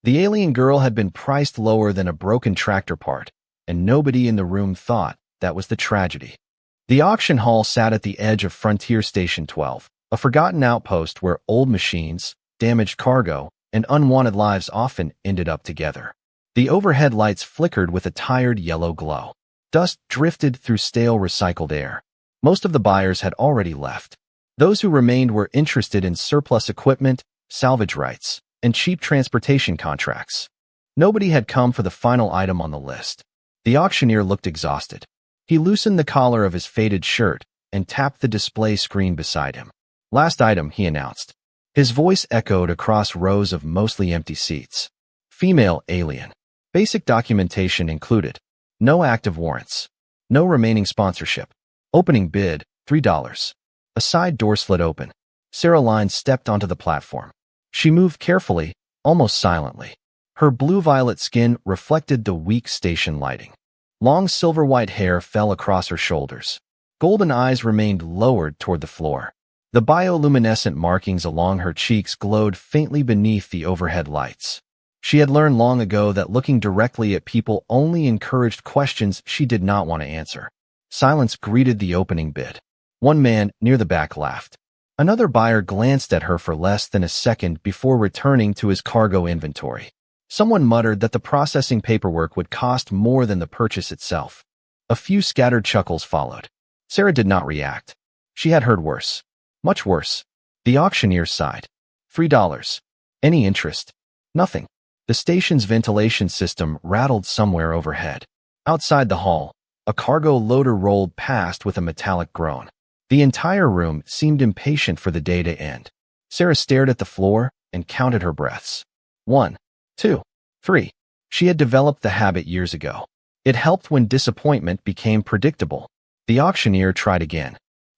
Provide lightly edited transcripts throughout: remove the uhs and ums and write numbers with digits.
The alien girl had been priced lower than a broken tractor part, and nobody in the room thought that was the tragedy. The auction hall sat at the edge of Frontier Station 12, a forgotten outpost where old machines, damaged cargo, and unwanted lives often ended up together. The overhead lights flickered with a tired yellow glow. Dust drifted through stale recycled air. Most of the buyers had already left. Those who remained were interested in surplus equipment, salvage rights, and cheap transportation contracts. Nobody had come for the final item on the list. The auctioneer looked exhausted. He loosened the collar of his faded shirt and tapped the display screen beside him. "Last item," he announced. His voice echoed across rows of mostly empty seats. Female alien. Basic documentation included. No active warrants. No remaining sponsorship. Opening bid, $3. A side door slid open. Sarah Lyne stepped onto the platform. She moved carefully, almost silently. Her blue-violet skin reflected the weak station lighting. Long silver-white hair fell across her shoulders. Golden eyes remained lowered toward the floor. The bioluminescent markings along her cheeks glowed faintly beneath the overhead lights. She had learned long ago that looking directly at people only encouraged questions she did not want to answer. Silence greeted the opening bid. One man near the back laughed. Another buyer glanced at her for less than a second before returning to his cargo inventory. Someone muttered that the processing paperwork would cost more than the purchase itself. A few scattered chuckles followed. Sarah did not react. She had heard worse. Much worse. The auctioneer sighed. $3. Any interest? Nothing. The station's ventilation system rattled somewhere overhead. Outside the hall, a cargo loader rolled past with a metallic groan. The entire room seemed impatient for the day to end. Sarah stared at the floor and counted her breaths. 1, 2, 3. She had developed the habit years ago. It helped when disappointment became predictable. The auctioneer tried again.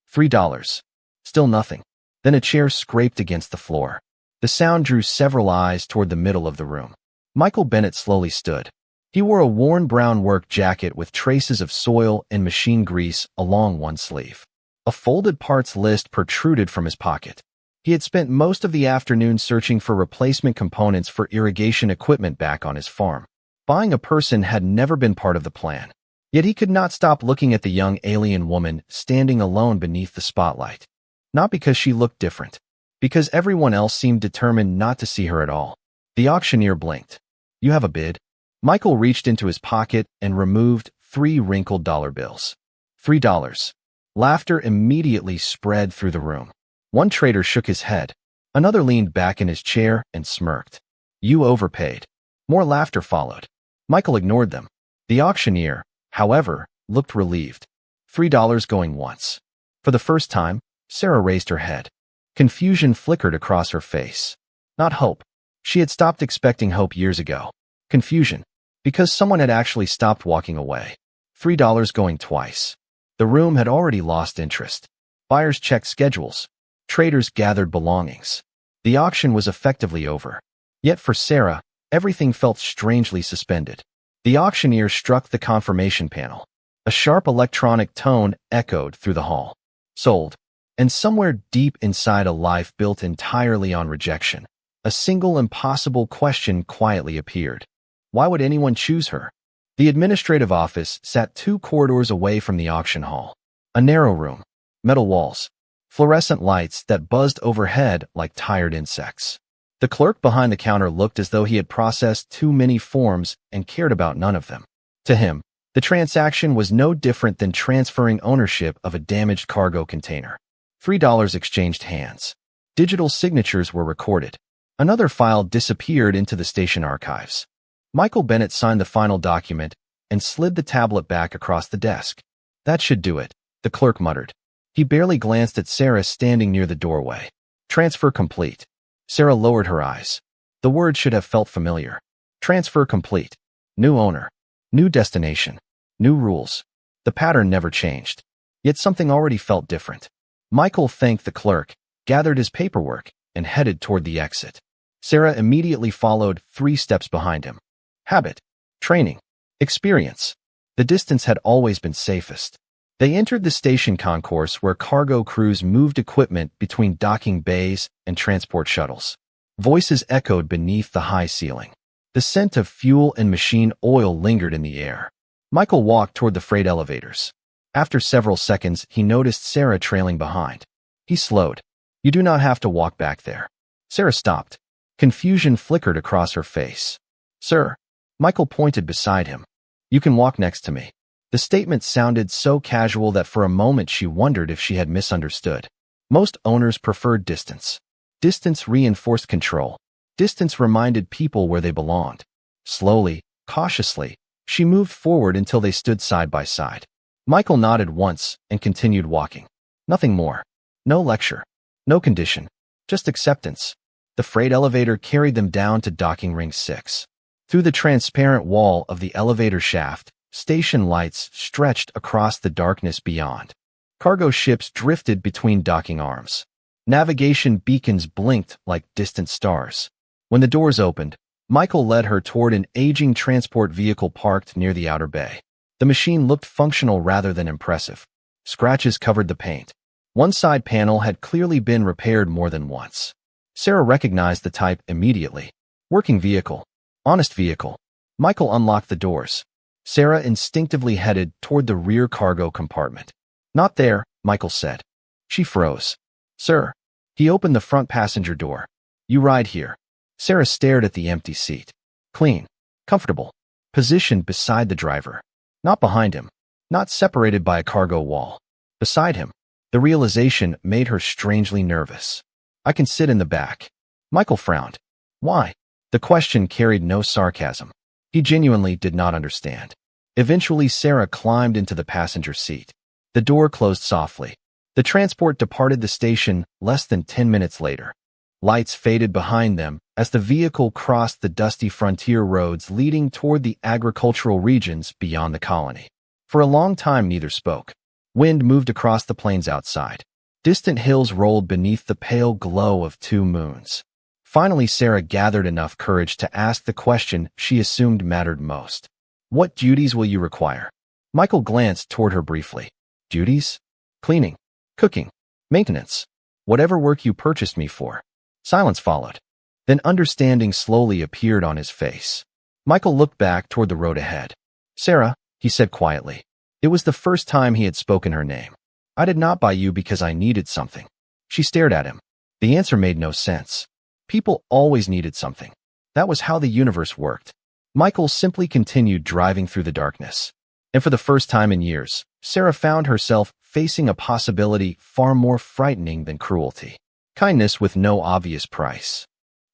$3. Still nothing. Then a chair scraped against the floor. The sound drew several eyes toward the middle of the room. Michael Bennett slowly stood. He wore a worn brown work jacket with traces of soil and machine grease along one sleeve. A folded parts list protruded from his pocket. He had spent most of the afternoon searching for replacement components for irrigation equipment back on his farm. Buying a person had never been part of the plan. Yet he could not stop looking at the young alien woman standing alone beneath the spotlight. Not because she looked different, because everyone else seemed determined not to see her at all. The auctioneer blinked. "You have a bid?" Michael reached into his pocket and removed 3 wrinkled dollar bills. $3. Laughter immediately spread through the room. One trader shook his head. Another leaned back in his chair and smirked. "You overpaid." More laughter followed. Michael ignored them. The auctioneer, however, looked relieved. $3 going once. For the first time, Sarah raised her head. Confusion flickered across her face. Not hope. She had stopped expecting hope years ago. Confusion. Because someone had actually stopped walking away. $3 going twice. The room had already lost interest. Buyers checked schedules. Traders gathered belongings. The auction was effectively over. Yet for Sarah, everything felt strangely suspended. The auctioneer struck the confirmation panel. A sharp electronic tone echoed through the hall. Sold. And somewhere deep inside a life built entirely on rejection, a single impossible question quietly appeared. Why would anyone choose her? The administrative office sat 2 corridors away from the auction hall. A narrow room, metal walls, fluorescent lights that buzzed overhead like tired insects. The clerk behind the counter looked as though he had processed too many forms and cared about none of them. To him, the transaction was no different than transferring ownership of a damaged cargo container. $3 exchanged hands. Digital signatures were recorded. Another file disappeared into the station archives. Michael Bennett signed the final document and slid the tablet back across the desk. "That should do it," the clerk muttered. He barely glanced at Sarah standing near the doorway. "Transfer complete." Sarah lowered her eyes. The word should have felt familiar. Transfer complete. New owner. New destination. New rules. The pattern never changed. Yet something already felt different. Michael thanked the clerk, gathered his paperwork, and headed toward the exit. Sarah immediately followed 3 steps behind him. Habit. Training. Experience. The distance had always been safest. They entered the station concourse where cargo crews moved equipment between docking bays and transport shuttles. Voices echoed beneath the high ceiling. The scent of fuel and machine oil lingered in the air. Michael walked toward the freight elevators. After several seconds, he noticed Sarah trailing behind. He slowed. "You do not have to walk back there." Sarah stopped. Confusion flickered across her face. "Sir." Michael pointed beside him. "You can walk next to me." The statement sounded so casual that for a moment she wondered if she had misunderstood. Most owners preferred distance. Distance reinforced control. Distance reminded people where they belonged. Slowly, cautiously, she moved forward until they stood side by side. Michael nodded once and continued walking. Nothing more. No lecture. No condition. Just acceptance. The freight elevator carried them down to docking ring 6. Through the transparent wall of the elevator shaft, station lights stretched across the darkness beyond. Cargo ships drifted between docking arms. Navigation beacons blinked like distant stars. When the doors opened, Michael led her toward an aging transport vehicle parked near the outer bay. The machine looked functional rather than impressive. Scratches covered the paint. One side panel had clearly been repaired more than once. Sarah recognized the type immediately. Working vehicle. Honest vehicle. Michael unlocked the doors. Sarah instinctively headed toward the rear cargo compartment. "Not there," Michael said. She froze. "Sir." He opened the front passenger door. "You ride here." Sarah stared at the empty seat. Clean. Comfortable. Positioned beside the driver. Not behind him. Not separated by a cargo wall. Beside him. The realization made her strangely nervous. "I can sit in the back." Michael frowned. "Why?" The question carried no sarcasm. He genuinely did not understand. Eventually, Sarah climbed into the passenger seat. The door closed softly. The transport departed the station less than 10 minutes later. Lights faded behind them as the vehicle crossed the dusty frontier roads leading toward the agricultural regions beyond the colony. For a long time, neither spoke. Wind moved across the plains outside. Distant hills rolled beneath the pale glow of 2 moons. Finally, Sarah gathered enough courage to ask the question she assumed mattered most. "What duties will you require?" Michael glanced toward her briefly. "Duties? Cleaning, cooking, maintenance. Whatever work you purchased me for." Silence followed. Then understanding slowly appeared on his face. Michael looked back toward the road ahead. "Sarah," he said quietly. It was the first time he had spoken her name. "I did not buy you because I needed something." She stared at him. The answer made no sense. People always needed something. That was how the universe worked. Michael simply continued driving through the darkness. And for the first time in years, Sarah found herself facing a possibility far more frightening than cruelty. Kindness with no obvious price.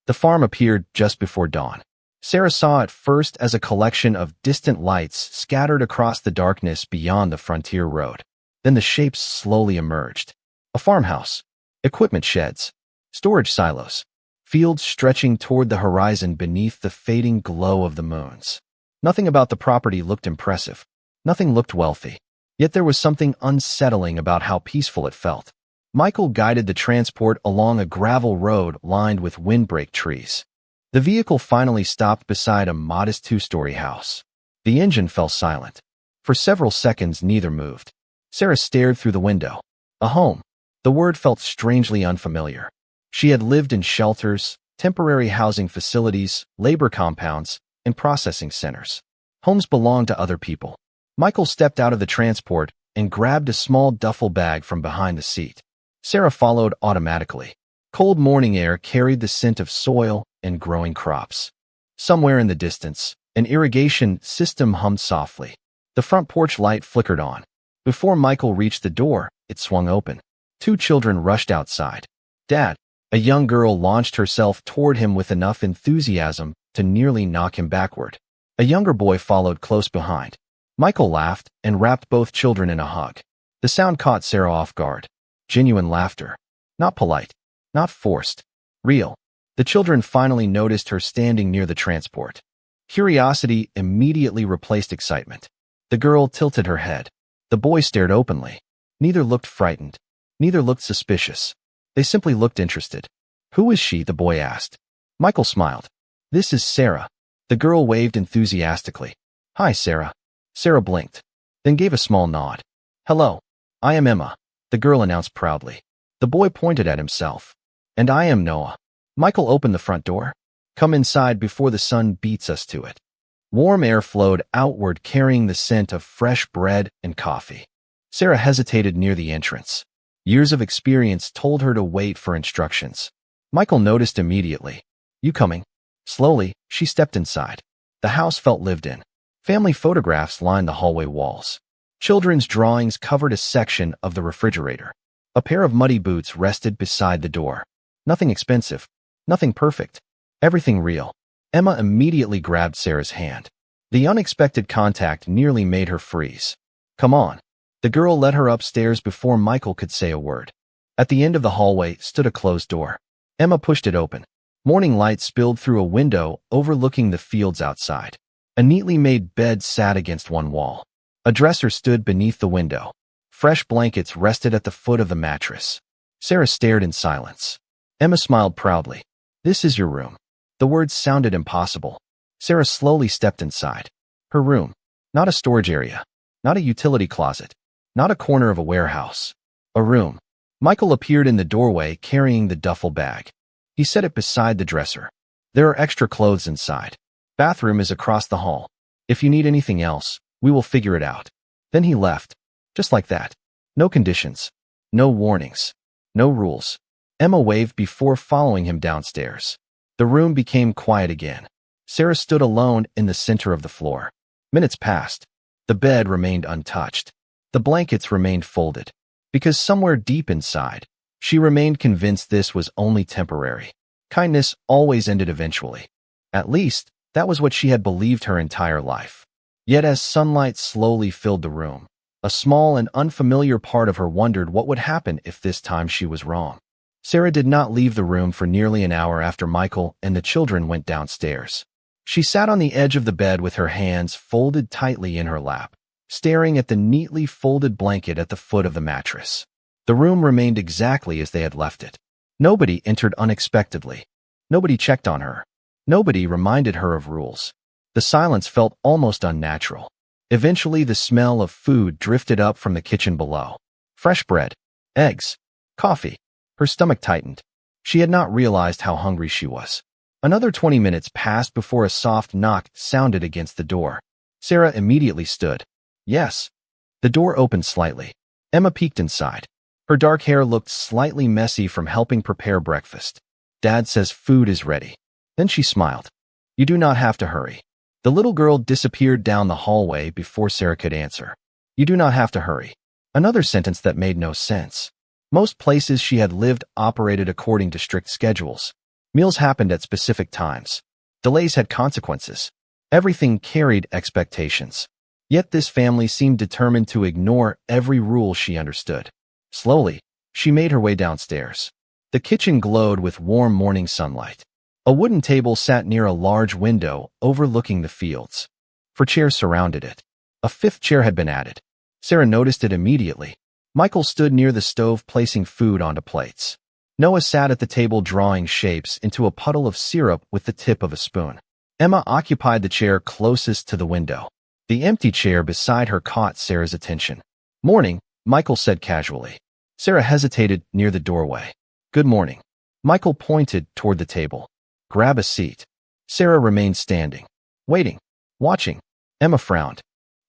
The farm appeared just before dawn. Sarah saw it first as a collection of distant lights scattered across the darkness beyond the frontier road. Then the shapes slowly emerged. A farmhouse, equipment sheds, storage silos, fields stretching toward the horizon beneath the fading glow of the moons. Nothing about the property looked impressive. Nothing looked wealthy. Yet there was something unsettling about how peaceful it felt. Michael guided the transport along a gravel road lined with windbreak trees. The vehicle finally stopped beside a modest 2-story house. The engine fell silent. For several seconds, neither moved. Sarah stared through the window. A home. The word felt strangely unfamiliar. She had lived in shelters, temporary housing facilities, labor compounds, and processing centers. Homes belonged to other people. Michael stepped out of the transport and grabbed a small duffel bag from behind the seat. Sarah followed automatically. Cold morning air carried the scent of soil and growing crops. Somewhere in the distance, an irrigation system hummed softly. The front porch light flickered on. Before Michael reached the door, it swung open. 2 children rushed outside. "Dad." A young girl launched herself toward him with enough enthusiasm to nearly knock him backward. A younger boy followed close behind. Michael laughed and wrapped both children in a hug. The sound caught Sarah off guard. Genuine laughter. Not polite. Not forced. Real. The children finally noticed her standing near the transport. Curiosity immediately replaced excitement. The girl tilted her head. The boy stared openly. Neither looked frightened. Neither looked suspicious. They simply looked interested. "Who is she?" the boy asked. Michael smiled. "This is Sarah." The girl waved enthusiastically. "Hi, Sarah." Sarah blinked, then gave a small nod. "Hello. I am Emma," the girl announced proudly. The boy pointed at himself. "And I am Noah." Michael opened the front door. Come inside before the sun beats us to it. Warm air flowed outward, carrying the scent of fresh bread and coffee. Sarah hesitated near the entrance. Years of experience told her to wait for instructions. Michael noticed immediately. You coming? Slowly, she stepped inside. The house felt lived in. Family photographs lined the hallway walls. Children's drawings covered a section of the refrigerator. A pair of muddy boots rested beside the door. Nothing expensive. Nothing perfect. Everything real. Emma immediately grabbed Sarah's hand. The unexpected contact nearly made her freeze. Come on. The girl led her upstairs before Michael could say a word. At the end of the hallway stood a closed door. Emma pushed it open. Morning light spilled through a window overlooking the fields outside. A neatly made bed sat against one wall. A dresser stood beneath the window. Fresh blankets rested at the foot of the mattress. Sarah stared in silence. Emma smiled proudly. This is your room. The words sounded impossible. Sarah slowly stepped inside. Her room. Not a storage area. Not a utility closet. Not a corner of a warehouse. A room. Michael appeared in the doorway carrying the duffel bag. He set it beside the dresser. There are extra clothes inside. Bathroom is across the hall. If you need anything else, we will figure it out. Then he left. Just like that. No conditions. No warnings. No rules. Emma waved before following him downstairs. The room became quiet again. Sarah stood alone in the center of the floor. Minutes passed. The bed remained untouched. The blankets remained folded. Because somewhere deep inside, she remained convinced this was only temporary. Kindness always ended eventually. At least, that was what she had believed her entire life. Yet as sunlight slowly filled the room, a small and unfamiliar part of her wondered what would happen if this time she was wrong. Sarah did not leave the room for nearly an hour after Michael and the children went downstairs. She sat on the edge of the bed with her hands folded tightly in her lap, staring at the neatly folded blanket at the foot of the mattress. The room remained exactly as they had left it. Nobody entered unexpectedly. Nobody checked on her. Nobody reminded her of rules. The silence felt almost unnatural. Eventually, the smell of food drifted up from the kitchen below. Fresh bread, eggs, coffee. Her stomach tightened. She had not realized how hungry she was. Another 20 minutes passed before a soft knock sounded against the door. Sarah immediately stood. Yes. The door opened slightly. Emma peeked inside. Her dark hair looked slightly messy from helping prepare breakfast. Dad says food is ready. Then she smiled. You do not have to hurry. The little girl disappeared down the hallway before Sarah could answer. You do not have to hurry. Another sentence that made no sense. Most places she had lived operated according to strict schedules. Meals happened at specific times. Delays had consequences. Everything carried expectations. Yet this family seemed determined to ignore every rule she understood. Slowly, she made her way downstairs. The kitchen glowed with warm morning sunlight. A wooden table sat near a large window overlooking the fields. 4 chairs surrounded it. A 5th chair had been added. Sarah noticed it immediately. Michael stood near the stove placing food onto plates. Noah sat at the table drawing shapes into a puddle of syrup with the tip of a spoon. Emma occupied the chair closest to the window. The empty chair beside her caught Sarah's attention. Morning, Michael said casually. Sarah hesitated near the doorway. Good morning. Michael pointed toward the table. Grab a seat. Sarah remained standing, waiting, watching. Emma frowned.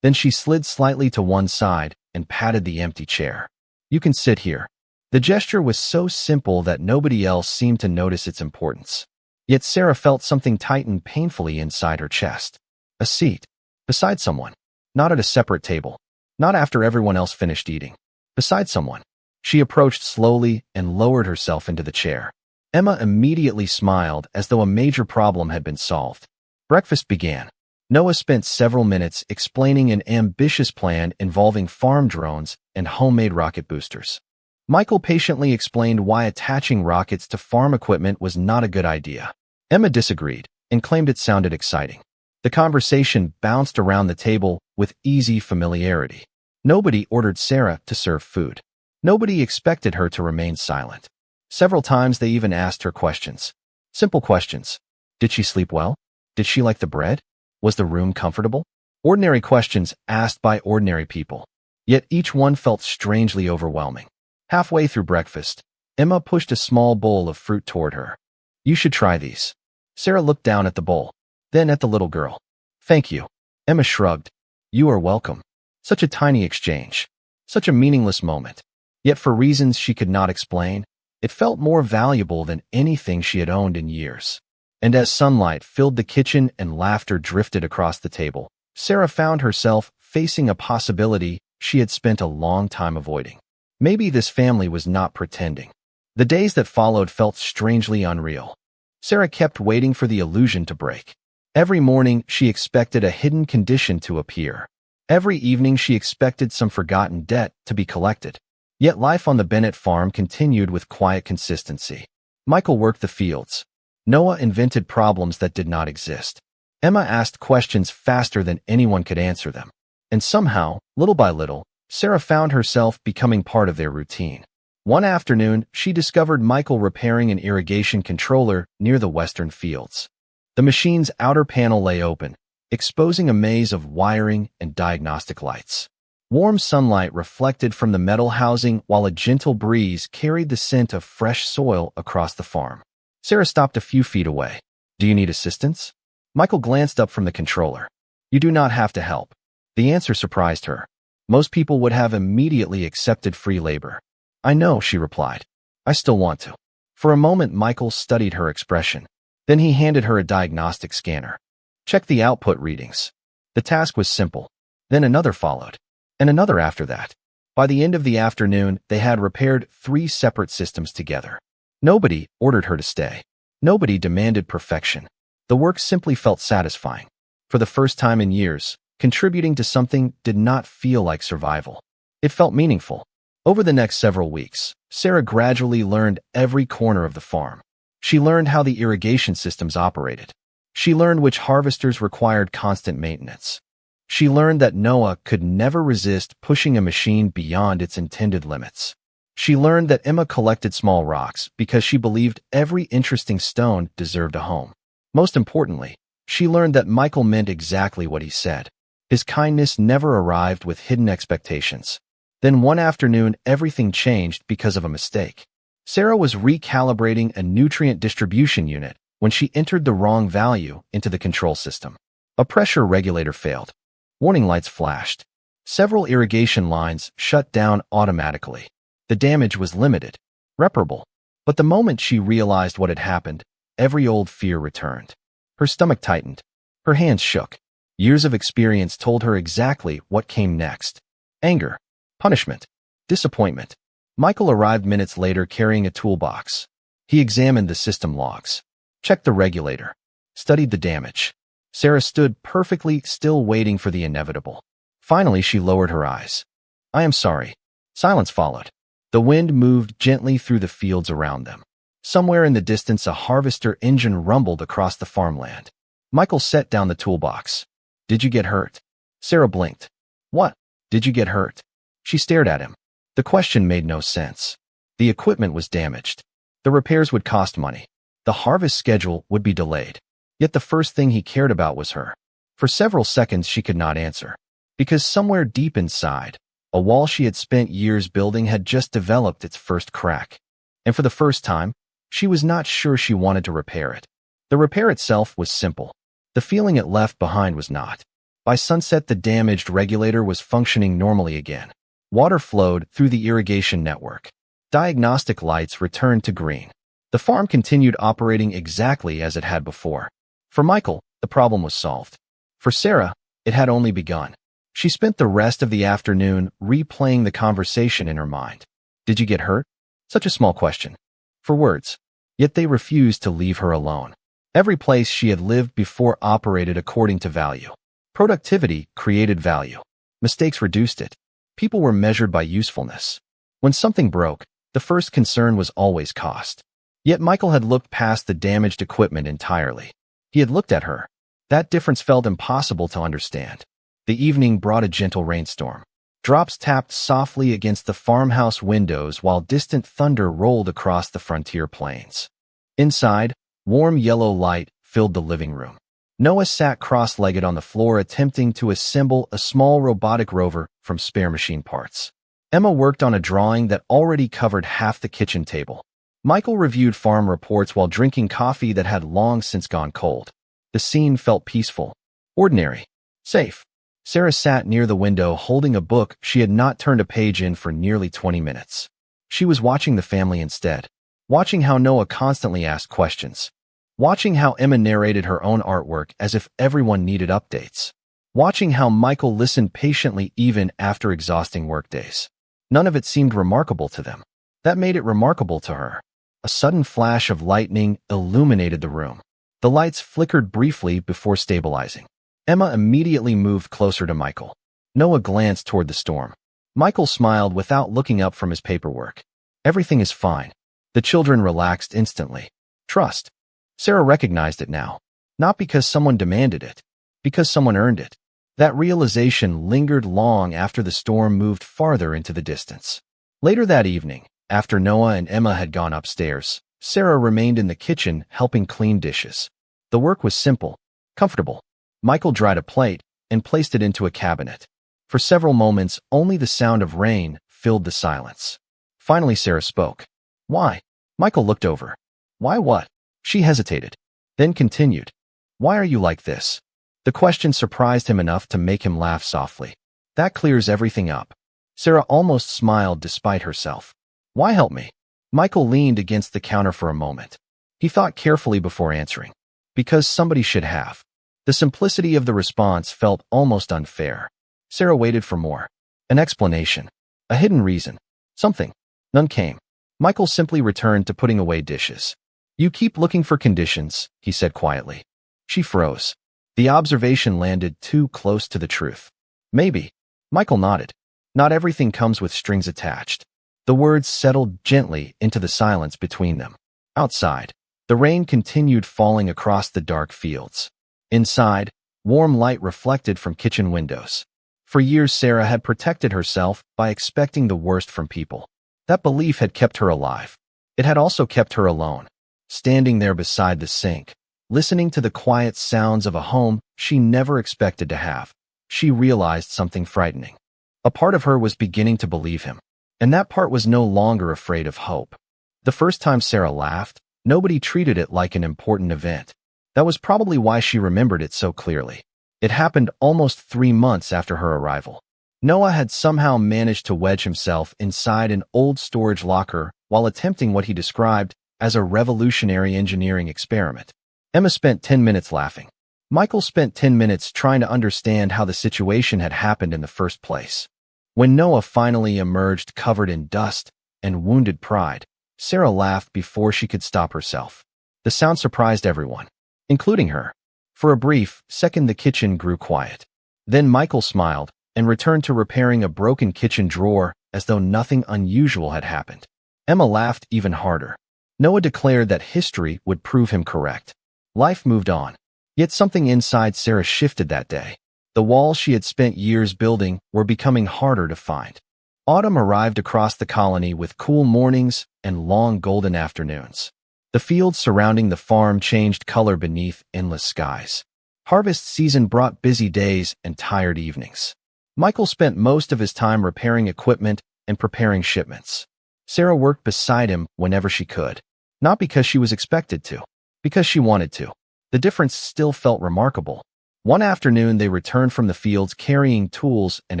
Then she slid slightly to one side and patted the empty chair. You can sit here. The gesture was so simple that nobody else seemed to notice its importance. Yet Sarah felt something tighten painfully inside her chest. A seat. Beside someone. Not at a separate table. Not after everyone else finished eating. Beside someone. She approached slowly and lowered herself into the chair. Emma immediately smiled as though a major problem had been solved. Breakfast began. Noah spent several minutes explaining an ambitious plan involving farm drones and homemade rocket boosters. Michael patiently explained why attaching rockets to farm equipment was not a good idea. Emma disagreed and claimed it sounded exciting. The conversation bounced around the table with easy familiarity. Nobody ordered Sarah to serve food. Nobody expected her to remain silent. Several times they even asked her questions. Simple questions. Did she sleep well? Did she like the bread? Was the room comfortable? Ordinary questions asked by ordinary people. Yet each one felt strangely overwhelming. Halfway through breakfast, Emma pushed a small bowl of fruit toward her. You should try these. Sarah looked down at the bowl, then at the little girl. Thank you. Emma shrugged. You are welcome. Such a tiny exchange. Such a meaningless moment. Yet for reasons she could not explain, it felt more valuable than anything she had owned in years. And as sunlight filled the kitchen and laughter drifted across the table, Sarah found herself facing a possibility she had spent a long time avoiding. Maybe this family was not pretending. The days that followed felt strangely unreal. Sarah kept waiting for the illusion to break. Every morning, she expected a hidden condition to appear. Every evening, she expected some forgotten debt to be collected. Yet life on the Bennett farm continued with quiet consistency. Michael worked the fields. Noah invented problems that did not exist. Emma asked questions faster than anyone could answer them. And somehow, little by little, Sarah found herself becoming part of their routine. One afternoon, she discovered Michael repairing an irrigation controller near the western fields. The machine's outer panel lay open, exposing a maze of wiring and diagnostic lights. Warm sunlight reflected from the metal housing while a gentle breeze carried the scent of fresh soil across the farm. Sarah stopped a few feet away. Do you need assistance? Michael glanced up from the controller. You do not have to help. The answer surprised her. Most people would have immediately accepted free labor. I know, she replied. I still want to. For a moment, Michael studied her expression. Then he handed her a diagnostic scanner. Check the output readings. The task was simple. Then another followed. And another after that. By the end of the afternoon, they had repaired 3 separate systems together. Nobody ordered her to stay. Nobody demanded perfection. The work simply felt satisfying. For the first time in years, contributing to something did not feel like survival. It felt meaningful. Over the next several weeks, Sarah gradually learned every corner of the farm. She learned how the irrigation systems operated. She learned which harvesters required constant maintenance. She learned that Noah could never resist pushing a machine beyond its intended limits. She learned that Emma collected small rocks because she believed every interesting stone deserved a home. Most importantly, she learned that Michael meant exactly what he said. His kindness never arrived with hidden expectations. Then one afternoon, everything changed because of a mistake. Sarah was recalibrating a nutrient distribution unit when she entered the wrong value into the control system. A pressure regulator failed. Warning lights flashed. Several irrigation lines shut down automatically. The damage was limited, reparable. But the moment she realized what had happened, every old fear returned. Her stomach tightened. Her hands shook. Years of experience told her exactly what came next. Anger, punishment, disappointment. Michael arrived minutes later carrying a toolbox. He examined the system logs, checked the regulator, studied the damage. Sarah stood perfectly still waiting for the inevitable. Finally, she lowered her eyes. I am sorry. Silence followed. The wind moved gently through the fields around them. Somewhere in the distance, a harvester engine rumbled across the farmland. Michael set down the toolbox. Did you get hurt? Sarah blinked. What? Did you get hurt? She stared at him. The question made no sense. The equipment was damaged. The repairs would cost money. The harvest schedule would be delayed. Yet the first thing he cared about was her. For several seconds she could not answer. Because somewhere deep inside, a wall she had spent years building had just developed its first crack. And for the first time, she was not sure she wanted to repair it. The repair itself was simple. The feeling it left behind was not. By sunset, the damaged regulator was functioning normally again. Water flowed through the irrigation network. Diagnostic lights returned to green. The farm continued operating exactly as it had before. For Michael, the problem was solved. For Sarah, it had only begun. She spent the rest of the afternoon replaying the conversation in her mind. Did you get hurt? Such a small question. For words. Yet they refused to leave her alone. Every place she had lived before operated according to value. Productivity created value. Mistakes reduced it. People were measured by usefulness. When something broke, the first concern was always cost. Yet Michael had looked past the damaged equipment entirely. He had looked at her. That difference felt impossible to understand. The evening brought a gentle rainstorm. Drops tapped softly against the farmhouse windows while distant thunder rolled across the frontier plains. Inside, warm yellow light filled the living room. Noah sat cross-legged on the floor attempting to assemble a small robotic rover from spare machine parts. Emma worked on a drawing that already covered half the kitchen table. Michael reviewed farm reports while drinking coffee that had long since gone cold. The scene felt peaceful, ordinary, safe. Sarah sat near the window holding a book she had not turned a page in for nearly 20 minutes. She was watching the family instead, watching how Noah constantly asked questions, watching how Emma narrated her own artwork as if everyone needed updates, watching how Michael listened patiently even after exhausting workdays. None of it seemed remarkable to them. That made it remarkable to her. A sudden flash of lightning illuminated the room. The lights flickered briefly before stabilizing. Emma immediately moved closer to Michael. Noah glanced toward the storm. Michael smiled without looking up from his paperwork. Everything is fine. The children relaxed instantly. Trust. Sarah recognized it now. Not because someone demanded it, because someone earned it. That realization lingered long after the storm moved farther into the distance. Later that evening, after Noah and Emma had gone upstairs, Sarah remained in the kitchen helping clean dishes. The work was simple, comfortable. Michael dried a plate and placed it into a cabinet. For several moments, only the sound of rain filled the silence. Finally, Sarah spoke. Why? Michael looked over. Why what? She hesitated, then continued. Why are you like this? The question surprised him enough to make him laugh softly. That clears everything up. Sarah almost smiled despite herself. Why help me? Michael leaned against the counter for a moment. He thought carefully before answering. Because somebody should have. The simplicity of the response felt almost unfair. Sarah waited for more. An explanation. A hidden reason. Something. None came. Michael simply returned to putting away dishes. You keep looking for conditions, he said quietly. She froze. The observation landed too close to the truth. Maybe. Michael nodded. Not everything comes with strings attached. The words settled gently into the silence between them. Outside, the rain continued falling across the dark fields. Inside, warm light reflected from kitchen windows. For years, Sarah had protected herself by expecting the worst from people. That belief had kept her alive. It had also kept her alone, standing there beside the sink, listening to the quiet sounds of a home she never expected to have. She realized something frightening. A part of her was beginning to believe him, and that part was no longer afraid of hope. The first time Sarah laughed, nobody treated it like an important event. That was probably why she remembered it so clearly. It happened almost 3 months after her arrival. Noah had somehow managed to wedge himself inside an old storage locker while attempting what he described as a revolutionary engineering experiment. Emma spent 10 minutes laughing. Michael spent 10 minutes trying to understand how the situation had happened in the first place. When Noah finally emerged covered in dust and wounded pride, Sarah laughed before she could stop herself. The sound surprised everyone, including her. For a brief second, the kitchen grew quiet. Then Michael smiled and returned to repairing a broken kitchen drawer as though nothing unusual had happened. Emma laughed even harder. Noah declared that history would prove him correct. Life moved on. Yet something inside Sarah shifted that day. The walls she had spent years building were becoming harder to find. Autumn arrived across the colony with cool mornings and long golden afternoons. The fields surrounding the farm changed color beneath endless skies. Harvest season brought busy days and tired evenings. Michael spent most of his time repairing equipment and preparing shipments. Sarah worked beside him whenever she could. Not because she was expected to, because she wanted to. The difference still felt remarkable. One afternoon, they returned from the fields carrying tools and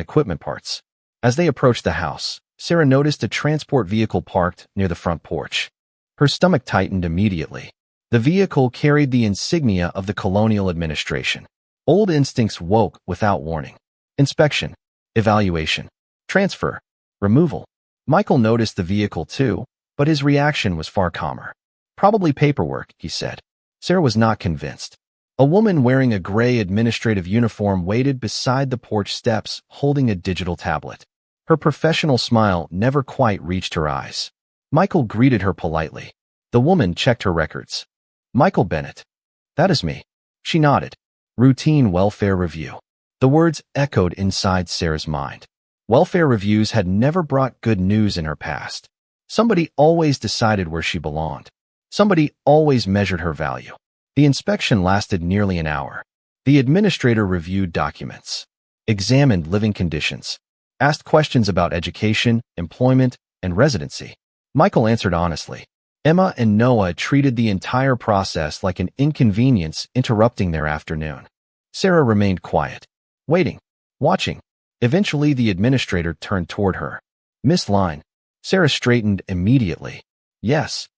equipment parts. As they approached the house, Sarah noticed a transport vehicle parked near the front porch. Her stomach tightened immediately. The vehicle carried the insignia of the colonial administration. Old instincts woke without warning. Inspection, evaluation, transfer, removal. Michael noticed the vehicle too, but his reaction was far calmer. Probably paperwork, he said. Sarah was not convinced. A woman wearing a gray administrative uniform waited beside the porch steps holding a digital tablet. Her professional smile never quite reached her eyes. Michael greeted her politely. The woman checked her records. Michael Bennett. That is me. She nodded. Routine welfare review. The words echoed inside Sarah's mind. Welfare reviews had never brought good news in her past. Somebody always decided where she belonged. Somebody always measured her value. The inspection lasted nearly an hour. The administrator reviewed documents, examined living conditions, asked questions about education, employment, and residency. Michael answered honestly. Emma and Noah treated the entire process like an inconvenience interrupting their afternoon. Sarah remained quiet, waiting, watching. Eventually, the administrator turned toward her. "Miss Line." Sarah straightened immediately. "Yes.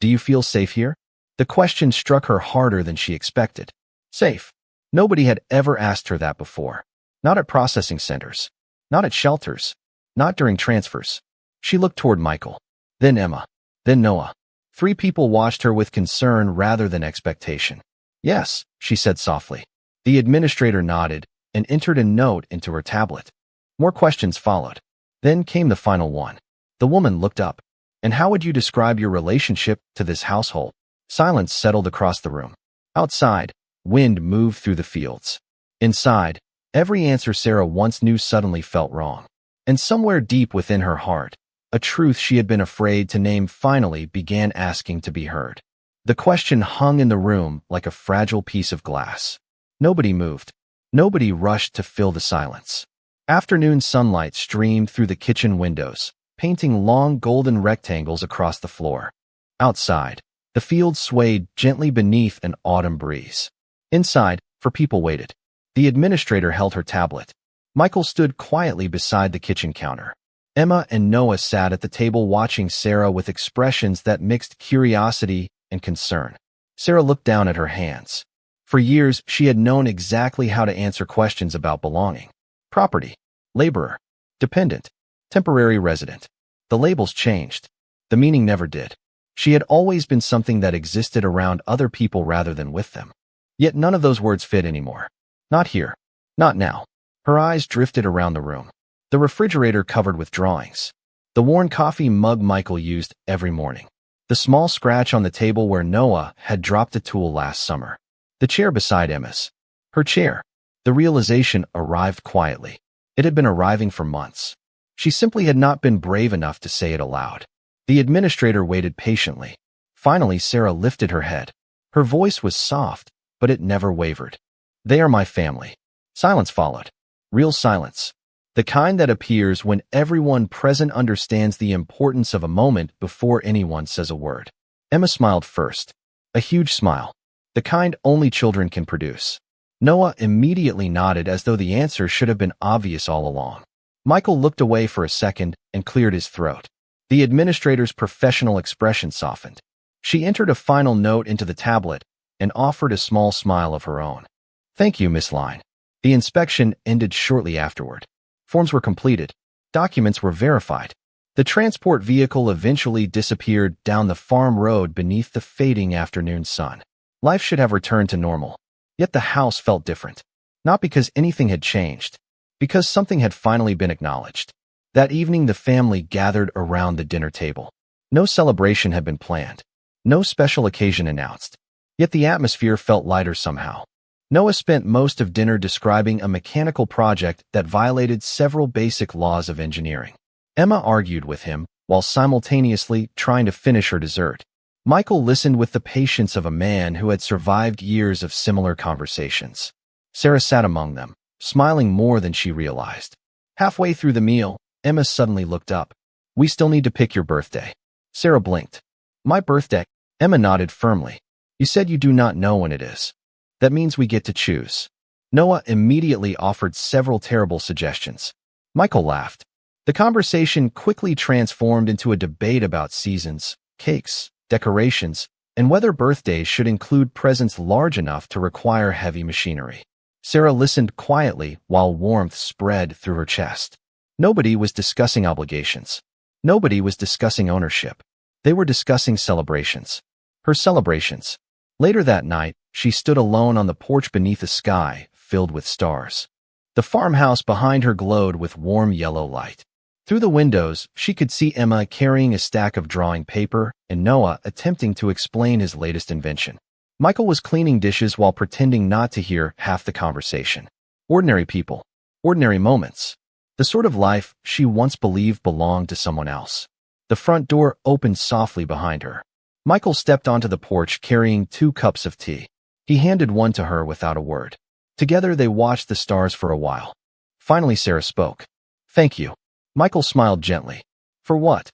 Do you feel safe here?" The question struck her harder than she expected. Safe. Nobody had ever asked her that before. Not at processing centers. Not at shelters. Not during transfers. She looked toward Michael. Then Emma. Then Noah. 3 people watched her with concern rather than expectation. "Yes," she said softly. The administrator nodded and entered a note into her tablet. More questions followed. Then came the final one. The woman looked up. "And how would you describe your relationship to this household?" Silence settled across the room. Outside, wind moved through the fields. Inside, every answer Sarah once knew suddenly felt wrong. And somewhere deep within her heart, a truth she had been afraid to name finally began asking to be heard. The question hung in the room like a fragile piece of glass. Nobody moved. Nobody rushed to fill the silence. Afternoon sunlight streamed through the kitchen windows, painting long golden rectangles across the floor. Outside, the field swayed gently beneath an autumn breeze. Inside, 4 people waited. The administrator held her tablet. Michael stood quietly beside the kitchen counter. Emma and Noah sat at the table watching Sarah with expressions that mixed curiosity and concern. Sarah looked down at her hands. For years, she had known exactly how to answer questions about belonging. Property, laborer, dependent, temporary resident. The labels changed. The meaning never did. She had always been something that existed around other people rather than with them. Yet none of those words fit anymore. Not here. Not now. Her eyes drifted around the room. The refrigerator covered with drawings. The worn coffee mug Michael used every morning. The small scratch on the table where Noah had dropped a tool last summer. The chair beside Emma's. Her chair. The realization arrived quietly. It had been arriving for months. She simply had not been brave enough to say it aloud. The administrator waited patiently. Finally, Sarah lifted her head. Her voice was soft, but it never wavered. "They are my family." Silence followed. Real silence. The kind that appears when everyone present understands the importance of a moment before anyone says a word. Emma smiled first. A huge smile. The kind only children can produce. Noah immediately nodded as though the answer should have been obvious all along. Michael looked away for a second and cleared his throat. The administrator's professional expression softened. She entered a final note into the tablet and offered a small smile of her own. "Thank you, Miss Line." The inspection ended shortly afterward. Forms were completed. Documents were verified. The transport vehicle eventually disappeared down the farm road beneath the fading afternoon sun. Life should have returned to normal. Yet the house felt different. Not because anything had changed, because something had finally been acknowledged. That evening, the family gathered around the dinner table. No celebration had been planned. No special occasion announced. Yet the atmosphere felt lighter somehow. Noah spent most of dinner describing a mechanical project that violated several basic laws of engineering. Emma argued with him while simultaneously trying to finish her dessert. Michael listened with the patience of a man who had survived years of similar conversations. Sarah sat among them, smiling more than she realized. Halfway through the meal, Emma suddenly looked up. "We still need to pick your birthday." Sarah blinked. "My birthday?" Emma nodded firmly. "You said you do not know when it is. That means we get to choose." Noah immediately offered several terrible suggestions. Michael laughed. The conversation quickly transformed into a debate about seasons, cakes, decorations, and whether birthdays should include presents large enough to require heavy machinery. Sarah listened quietly while warmth spread through her chest. Nobody was discussing obligations. Nobody was discussing ownership. They were discussing celebrations. Her celebrations. Later that night, she stood alone on the porch beneath a sky filled with stars. The farmhouse behind her glowed with warm yellow light. Through the windows, she could see Emma carrying a stack of drawing paper and Noah attempting to explain his latest invention. Michael was cleaning dishes while pretending not to hear half the conversation. Ordinary people. Ordinary moments. The sort of life she once believed belonged to someone else. The front door opened softly behind her. Michael stepped onto the porch carrying 2 cups of tea. He handed one to her without a word. Together they watched the stars for a while. Finally Sarah spoke. "Thank you." Michael smiled gently. "For what?"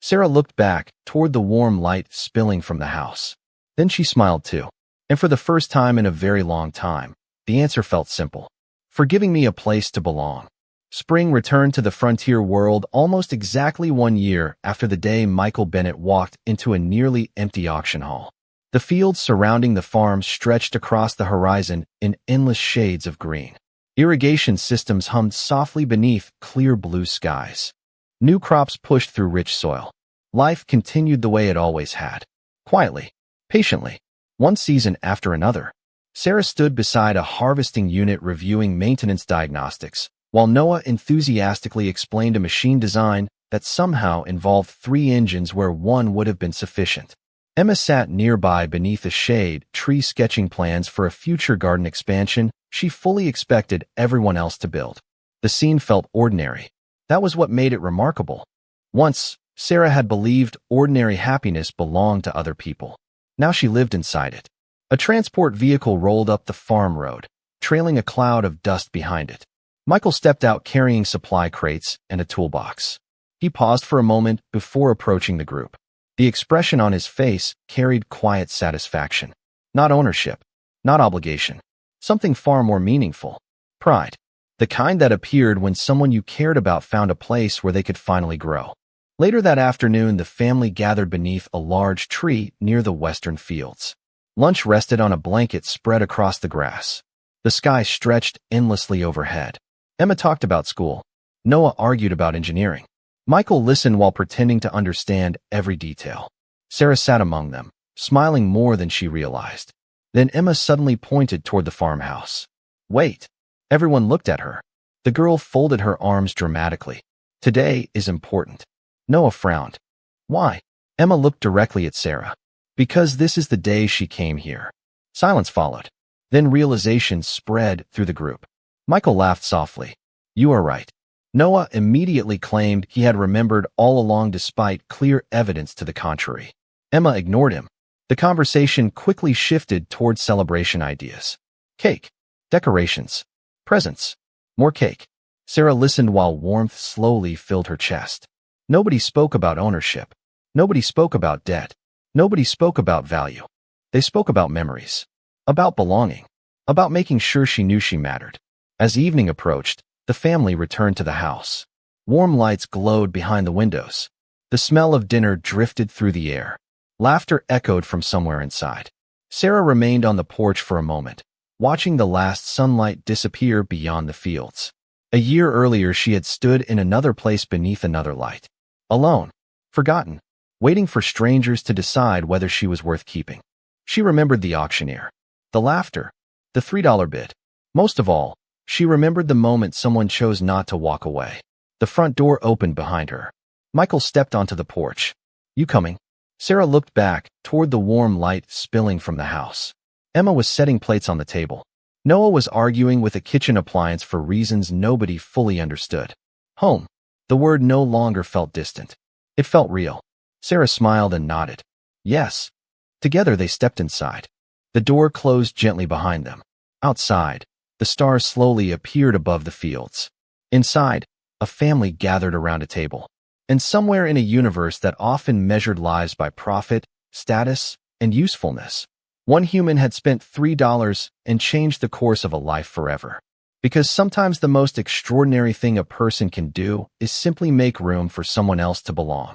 Sarah looked back toward the warm light spilling from the house. Then she smiled too. And for the first time in a very long time, the answer felt simple. For giving me a place to belong. Spring returned to the frontier world almost exactly 1 year after the day Michael Bennett walked into a nearly empty auction hall. The fields surrounding the farm stretched across the horizon in endless shades of green. Irrigation systems hummed softly beneath clear blue skies. New crops pushed through rich soil. Life continued the way it always had. Quietly, patiently, one season after another. Sarah stood beside a harvesting unit reviewing maintenance diagnostics, while Noah enthusiastically explained a machine design that somehow involved 3 engines where one would have been sufficient. Emma sat nearby beneath a shade tree sketching plans for a future garden expansion she fully expected everyone else to build. The scene felt ordinary. That was what made it remarkable. Once, Sarah had believed ordinary happiness belonged to other people. Now she lived inside it. A transport vehicle rolled up the farm road, trailing a cloud of dust behind it. Michael stepped out carrying supply crates and a toolbox. He paused for a moment before approaching the group. The expression on his face carried quiet satisfaction. Not ownership, not obligation. Something far more meaningful. Pride. The kind that appeared when someone you cared about found a place where they could finally grow. Later that afternoon, the family gathered beneath a large tree near the western fields. Lunch rested on a blanket spread across the grass. The sky stretched endlessly overhead. Emma talked about school. Noah argued about engineering. Michael listened while pretending to understand every detail. Sarah sat among them, smiling more than she realized. Then Emma suddenly pointed toward the farmhouse. Wait. Everyone looked at her. The girl folded her arms dramatically. Today is important. Noah frowned. Why? Emma looked directly at Sarah. Because this is the day she came here. Silence followed. Then realization spread through the group. Michael laughed softly. You are right. Noah immediately claimed he had remembered all along despite clear evidence to the contrary. Emma ignored him. The conversation quickly shifted toward celebration ideas. Cake. Decorations. Presents. More cake. Sarah listened while warmth slowly filled her chest. Nobody spoke about ownership. Nobody spoke about debt. Nobody spoke about value. They spoke about memories. About belonging. About making sure she knew she mattered. As evening approached, the family returned to the house. Warm lights glowed behind the windows. The smell of dinner drifted through the air. Laughter echoed from somewhere inside. Sarah remained on the porch for a moment, watching the last sunlight disappear beyond the fields. A year earlier, she had stood in another place beneath another light. Alone. Forgotten. Waiting for strangers to decide whether she was worth keeping. She remembered the auctioneer. The laughter. The $3 bid. Most of all, she remembered the moment someone chose not to walk away. The front door opened behind her. Michael stepped onto the porch. You coming? Sarah looked back toward the warm light spilling from the house. Emma was setting plates on the table. Noah was arguing with a kitchen appliance for reasons nobody fully understood. Home. The word no longer felt distant. It felt real. Sarah smiled and nodded. Yes. Together they stepped inside. The door closed gently behind them. Outside, the stars slowly appeared above the fields. Inside, a family gathered around a table. And somewhere in a universe that often measured lives by profit, status, and usefulness, one human had spent $3 and changed the course of a life forever. Because sometimes the most extraordinary thing a person can do is simply make room for someone else to belong.